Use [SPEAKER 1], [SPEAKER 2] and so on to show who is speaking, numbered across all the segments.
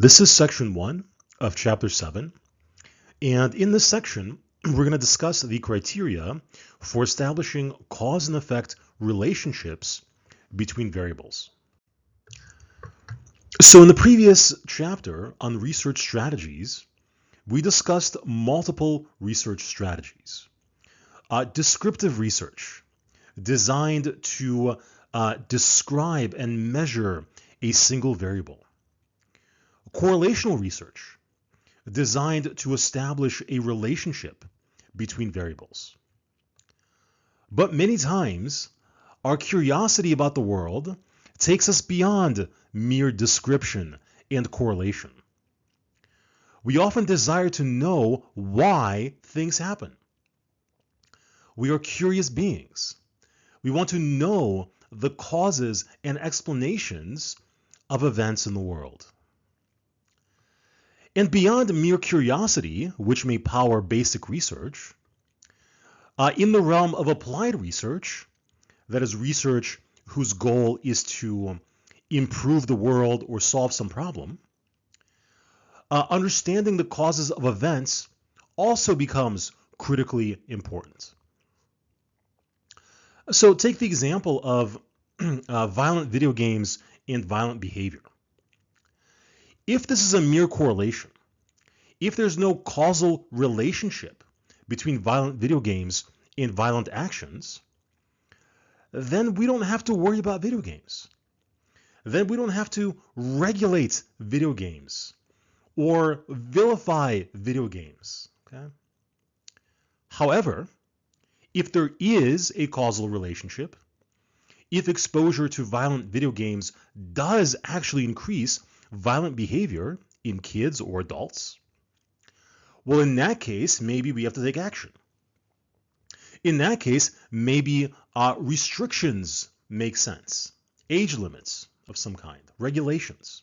[SPEAKER 1] This is section 1 of chapter 7, and in this section, we're going to discuss the criteria for establishing cause and effect relationships between variables. So in the previous chapter on research strategies, we discussed multiple research strategies. Descriptive research, designed to describe and measure a single variable. Correlational research, designed to establish a relationship between variables. But many times, our curiosity about the world takes us beyond mere description and correlation. We often desire to know why things happen. We are curious beings. We want to know the causes and explanations of events in the world. And beyond mere curiosity, which may power basic research, in the realm of applied research, that is research whose goal is to improve the world or solve some problem, understanding the causes of events also becomes critically important. So take the example of violent video games and violent behavior. If this is a mere correlation, if there's no causal relationship between violent video games and violent actions, then we don't have to worry about video games. Then we don't have to regulate video games or vilify video games. Okay? However, if there is a causal relationship, if exposure to violent video games does actually increase violent behavior in kids or adults, well, in that case, maybe we have to take action. In that case, maybe restrictions make sense, age limits of some kind, regulations.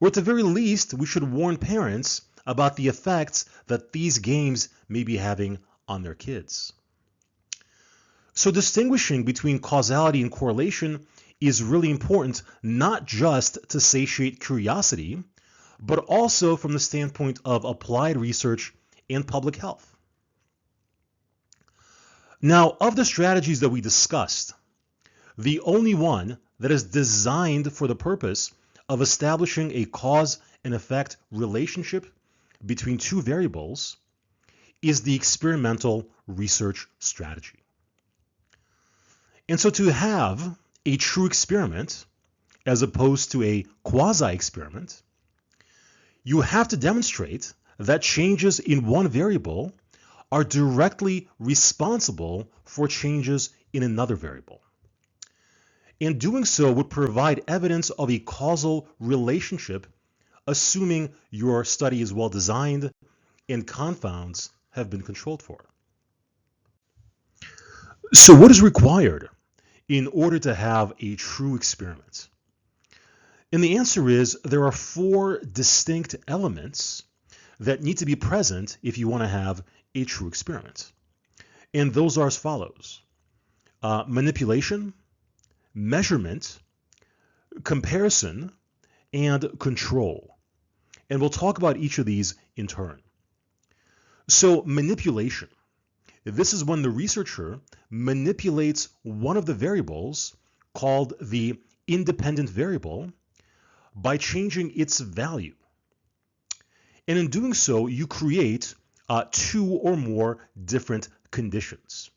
[SPEAKER 1] Or at the very least, we should warn parents about the effects that these games may be having on their kids. So distinguishing between causality and correlation is really important, not just to satiate curiosity, but also from the standpoint of applied research and public health. Now, of the strategies that we discussed, the only one that is designed for the purpose of establishing a cause and effect relationship between two variables is the experimental research strategy. And so to have a true experiment, as opposed to a quasi-experiment, you have to demonstrate that changes in one variable are directly responsible for changes in another variable. And doing so would provide evidence of a causal relationship, assuming your study is well designed and confounds have been controlled for. So what is required in order to have a true experiment? And the answer is there are 4 distinct elements that need to be present if you want to have a true experiment. And those are as follows: manipulation, measurement, comparison, and control. And we'll talk about each of these in turn. So manipulation. This is when the researcher manipulates one of the variables, called the independent variable, by changing its value. And in doing so, you create 2 or more different conditions.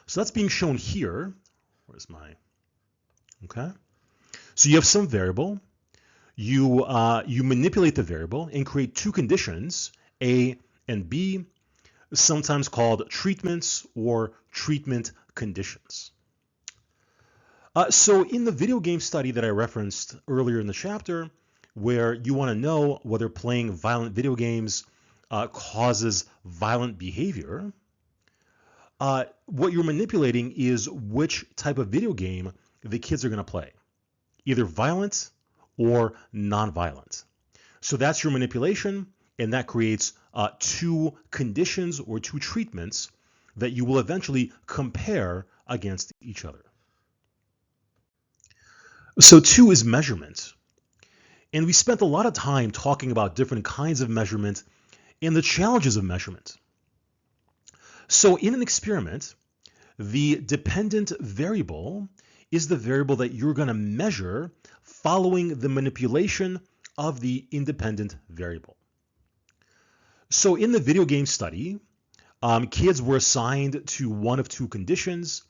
[SPEAKER 1] So that's being shown here. Where's my, okay? So you have some variable, you manipulate the variable and create 2 conditions, A and B, sometimes called treatments or treatment conditions. So in the video game study that I referenced earlier in the chapter, where you want to know whether playing violent video games causes violent behavior, what you're manipulating is which type of video game the kids are going to play, either violent or non-violent. So that's your manipulation, and that creates 2 conditions or 2 treatments that you will eventually compare against each other. So 2 is measurement. And we spent a lot of time talking about different kinds of measurement and the challenges of measurement. So in an experiment, the dependent variable is the variable that you're going to measure following the manipulation of the independent variable. So in the video game study, kids were assigned to one of two conditions,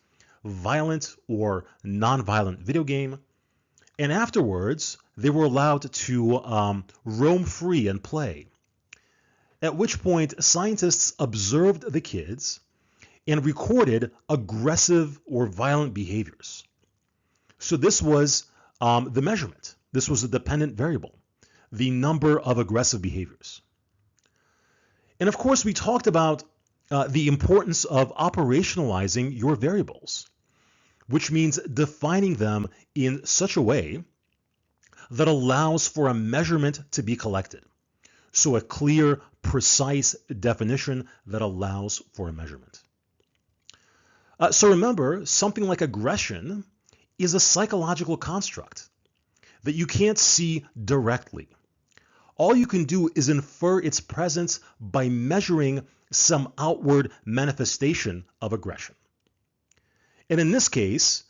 [SPEAKER 1] violent or non-violent video game, and afterwards they were allowed to roam free and play. At which point scientists observed the kids and recorded aggressive or violent behaviors. So this was the measurement. This was the dependent variable, the number of aggressive behaviors. And of course, we talked about the importance of operationalizing your variables, which means defining them in such a way that allows for a measurement to be collected. So a clear, precise definition that allows for a measurement. So remember, something like aggression is a psychological construct that you can't see directly. All you can do is infer its presence by measuring some outward manifestation of aggression. And in this case,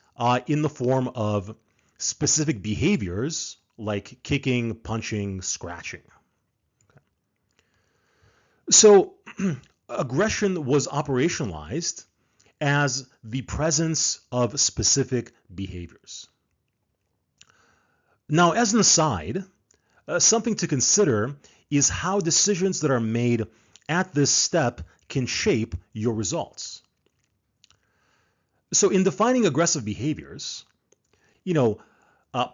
[SPEAKER 1] in the form of specific behaviors like kicking, punching, scratching. Okay. So aggression was operationalized as the presence of specific behaviors. Now, as an aside, something to consider is how decisions that are made at this step can shape your results. So in defining aggressive behaviors,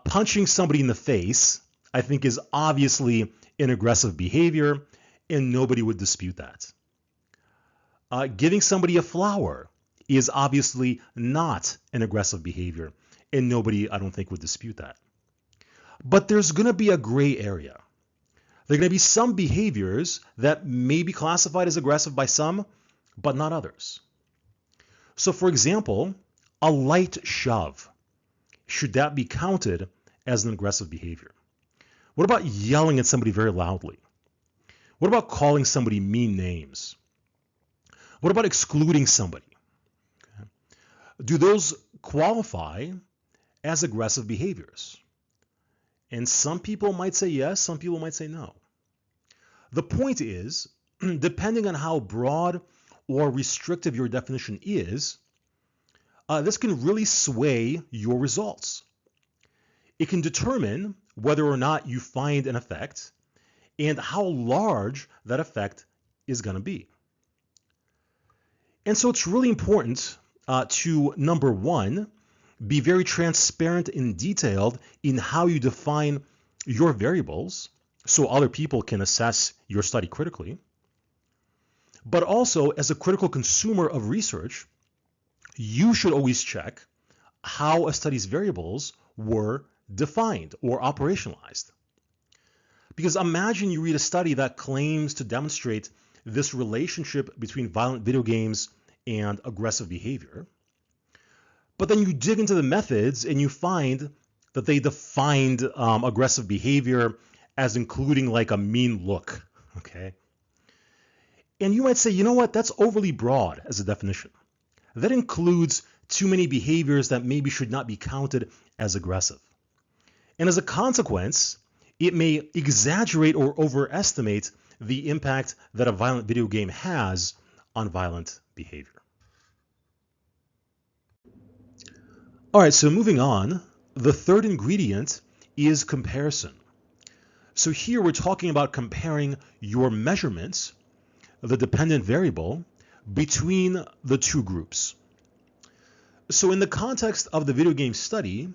[SPEAKER 1] punching somebody in the face, I think, is obviously an aggressive behavior, and nobody would dispute that. Giving somebody a flower is obviously not an aggressive behavior, and nobody, I don't think, would dispute that. But there's going to be a gray area. There are going to be some behaviors that may be classified as aggressive by some, but not others. So for example, a light shove, should that be counted as an aggressive behavior? What about yelling at somebody very loudly? What about calling somebody mean names? What about excluding somebody? Okay. Do those qualify as aggressive behaviors? And some people might say yes, some people might say no. The point is, depending on how broad or restrictive your definition is, this can really sway your results. It can determine whether or not you find an effect and how large that effect is going to be. And so it's really important to, number one, be very transparent and detailed in how you define your variables so other people can assess your study critically. But also, as a critical consumer of research, you should always check how a study's variables were defined or operationalized. Because imagine you read a study that claims to demonstrate this relationship between violent video games and aggressive behavior, but then you dig into the methods and you find that they defined aggressive behavior as including like a mean look, okay? And you might say, you know what, that's overly broad as a definition. That includes too many behaviors that maybe should not be counted as aggressive. And as a consequence, it may exaggerate or overestimate the impact that a violent video game has on violent behavior. All right, so moving on, the third ingredient is comparison. So here we're talking about comparing your measurements, the dependent variable, between the two groups. So in the context of the video game study,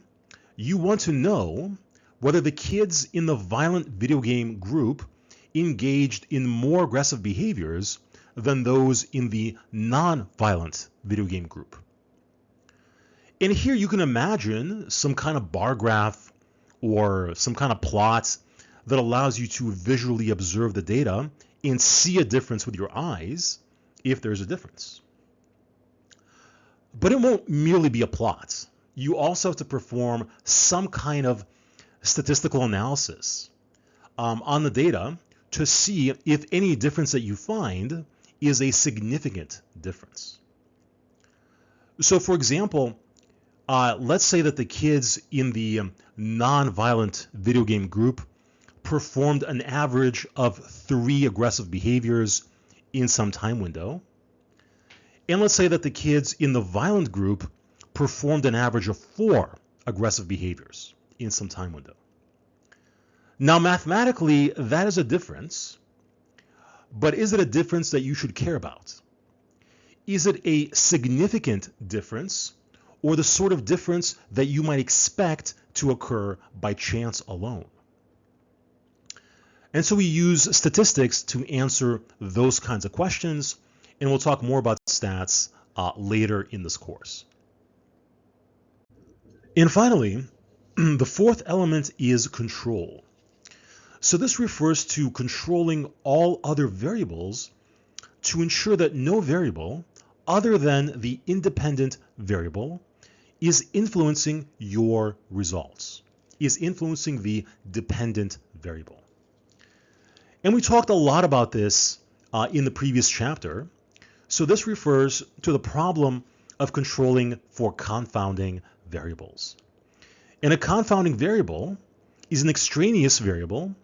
[SPEAKER 1] you want to know whether the kids in the violent video game group engaged in more aggressive behaviors than those in the non-violent video game group. And here you can imagine some kind of bar graph or some kind of plot that allows you to visually observe the data and see a difference with your eyes if there's a difference. But it won't merely be a plot. You also have to perform some kind of statistical analysis on the data to see if any difference that you find is a significant difference. So for example, let's say that the kids in the non-violent video game group performed an average of 3 aggressive behaviors in some time window. And let's say that the kids in the violent group performed an average of 4 aggressive behaviors in some time window. Now, mathematically, that is a difference, but is it a difference that you should care about? Is it a significant difference, or the sort of difference that you might expect to occur by chance alone? And so we use statistics to answer those kinds of questions, and we'll talk more about stats later in this course. And finally, the fourth element is control. So this refers to controlling all other variables to ensure that no variable other than the independent variable is influencing your results, is influencing the dependent variable. And we talked a lot about this in the previous chapter. So this refers to the problem of controlling for confounding variables. And a confounding variable is an extraneous variable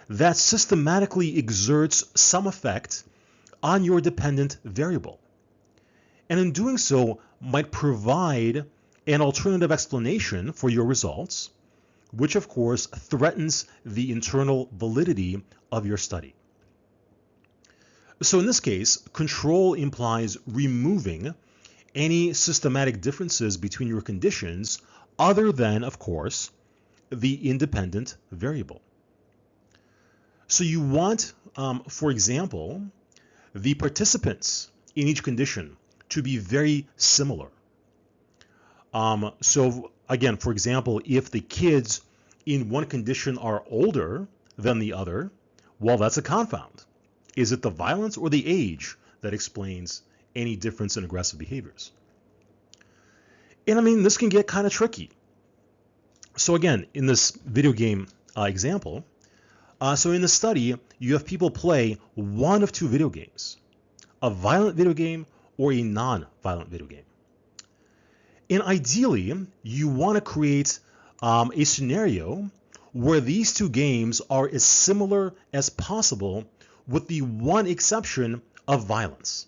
[SPEAKER 1] that systematically exerts some effect on your dependent variable. And in doing so, might provide an alternative explanation for your results, which of course threatens the internal validity of your study. So in this case, control implies removing any systematic differences between your conditions other than, of course, the independent variable. So you want, for example, the participants in each condition to be very similar. So again, for example, if the kids in one condition are older than the other, well, that's a confound. Is it the violence or the age that explains any difference in aggressive behaviors? And I mean, this can get kind of tricky. So again, in this video game example, so in the study, you have people play one of 2 video games, a violent video game or a non-violent video game. And ideally, you want to create a scenario where these 2 games are as similar as possible, with the one exception of violence.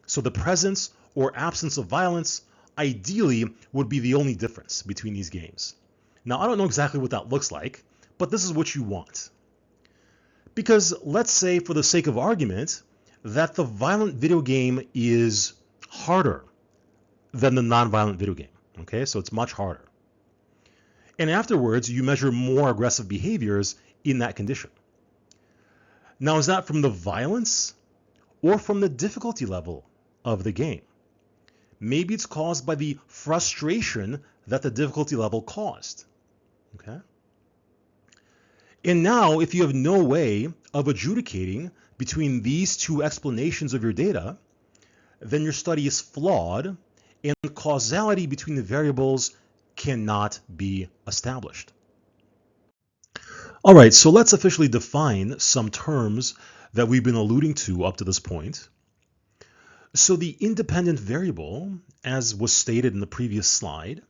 [SPEAKER 1] So the presence or absence of violence ideally would be the only difference between these games. Now, I don't know exactly what that looks like, but this is what you want. Because let's say, for the sake of argument, that the violent video game is harder than the non-violent video game. Okay, so it's much harder. And afterwards, you measure more aggressive behaviors in that condition. Now, is that from the violence or from the difficulty level of the game? Maybe it's caused by the frustration that the difficulty level caused. Okay? And now, if you have no way of adjudicating between these 2 explanations of your data, then your study is flawed and causality between the variables cannot be established. All right, so let's officially define some terms that we've been alluding to up to this point. So the independent variable, as was stated in the previous slide,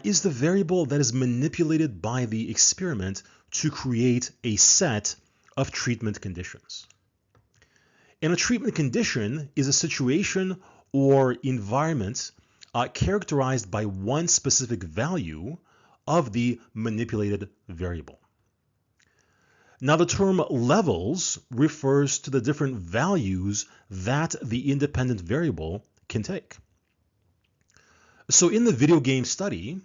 [SPEAKER 1] is the variable that is manipulated by the experiment to create a set of treatment conditions. And a treatment condition is a situation or environment characterized by one specific value of the manipulated variable. Now, the term levels refers to the different values that the independent variable can take. So in the video game study,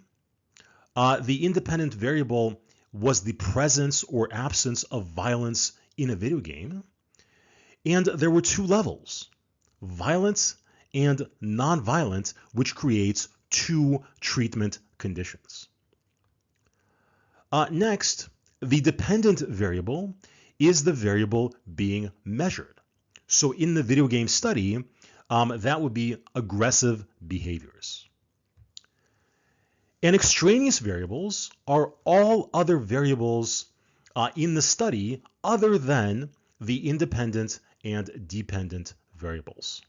[SPEAKER 1] the independent variable was the presence or absence of violence in a video game. And there were 2 levels, violent and non-violent, which creates 2 treatment conditions. Next, the dependent variable is the variable being measured. So in the video game study, that would be aggressive behaviors. And extraneous variables are all other variables in the study other than the independent and dependent variables.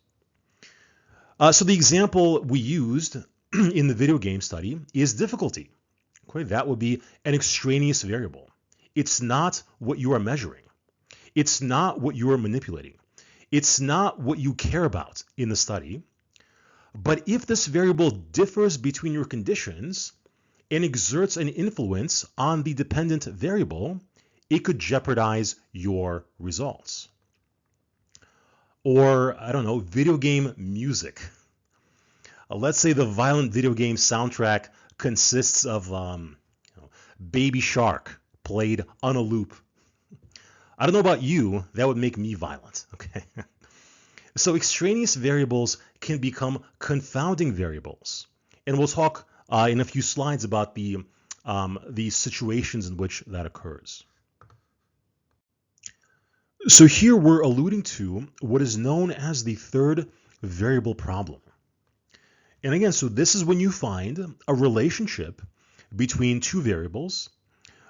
[SPEAKER 1] So the example we used in the video game study is difficulty. Okay, that would be an extraneous variable. It's not what you are measuring. It's not what you are manipulating. It's not what you care about in the study. But if this variable differs between your conditions and exerts an influence on the dependent variable, it could jeopardize your results. Or, I don't know, video game music. Let's say the violent video game soundtrack consists of Baby Shark played on a loop. I don't know about you, that would make me violent, okay? So extraneous variables can become confounding variables. And we'll talk in a few slides about the situations in which that occurs. So here we're alluding to what is known as the third variable problem. And again, so this is when you find a relationship between two variables,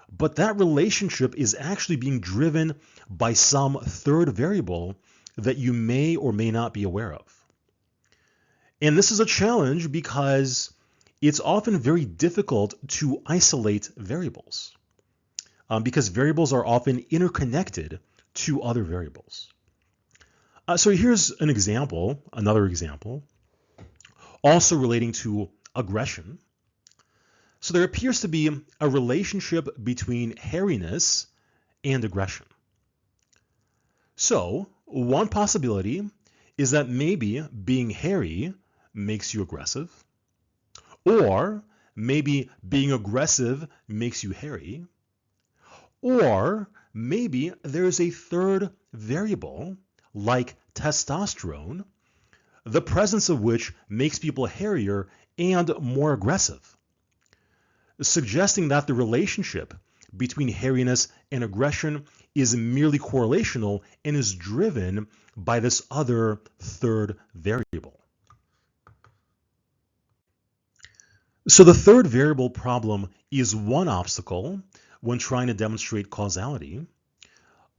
[SPEAKER 1] but that relationship is actually being driven by some third variable that you may or may not be aware of. And this is a challenge because it's often very difficult to isolate variables because variables are often interconnected to other variables. So here's an example, another example, also relating to aggression. So there appears to be a relationship between hairiness and aggression. So one possibility is that maybe being hairy makes you aggressive, or maybe being aggressive makes you hairy, or maybe there's a third variable like testosterone, the presence of which makes people hairier and more aggressive, suggesting that the relationship between hairiness and aggression is merely correlational and is driven by this other third variable. So the third variable problem is one obstacle when trying to demonstrate causality.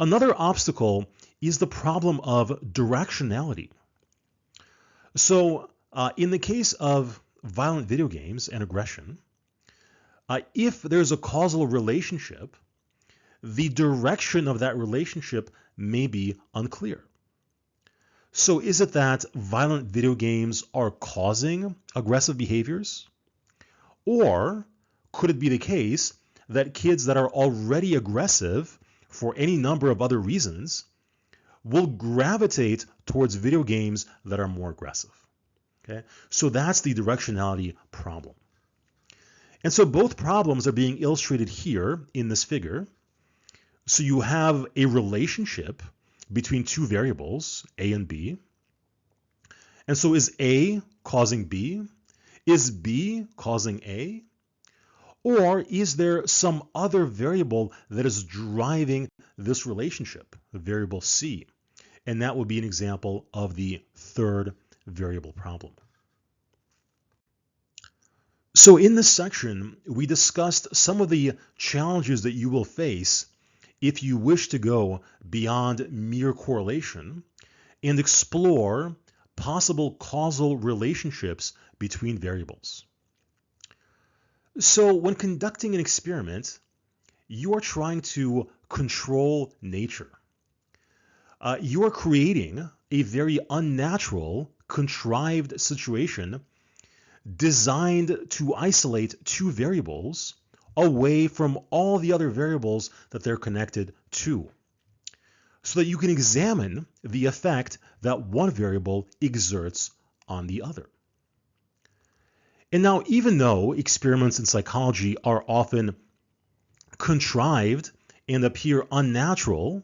[SPEAKER 1] Another obstacle is the problem of directionality. So in the case of violent video games and aggression, if there's a causal relationship, the direction of that relationship may be unclear. So is it that violent video games are causing aggressive behaviors? Or could it be the case that kids that are already aggressive for any number of other reasons will gravitate towards video games that are more aggressive? Okay? So that's the directionality problem. And so both problems are being illustrated here in this figure. So you have a relationship between two variables, A and B. And so is A causing B? Is B causing A? Or is there some other variable that is driving this relationship, the variable C? And that would be an example of the third variable problem. So in this section, we discussed some of the challenges that you will face if you wish to go beyond mere correlation and explore possible causal relationships between variables. So when conducting an experiment, you are trying to control nature. You are creating a very unnatural, contrived situation designed to isolate two variables away from all the other variables that they're connected to, so that you can examine the effect that one variable exerts on the other. And now, even though experiments in psychology are often contrived and appear unnatural,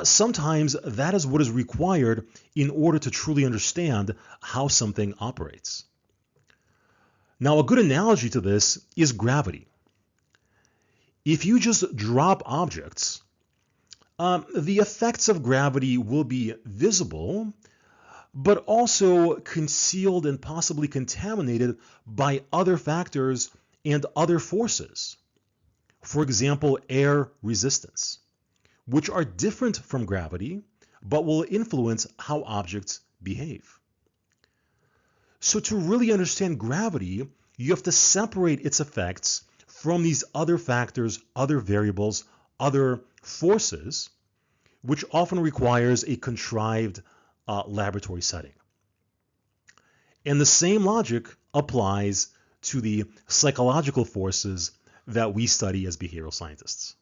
[SPEAKER 1] sometimes that is what is required in order to truly understand how something operates. Now, a good analogy to this is gravity. If you just drop objects, the effects of gravity will be visible, but also concealed and possibly contaminated by other factors and other forces. For example, air resistance, which are different from gravity, but will influence how objects behave. So to really understand gravity, you have to separate its effects from these other factors, other variables, other forces, which often requires a contrived laboratory setting. And the same logic applies to the psychological forces that we study as behavioral scientists.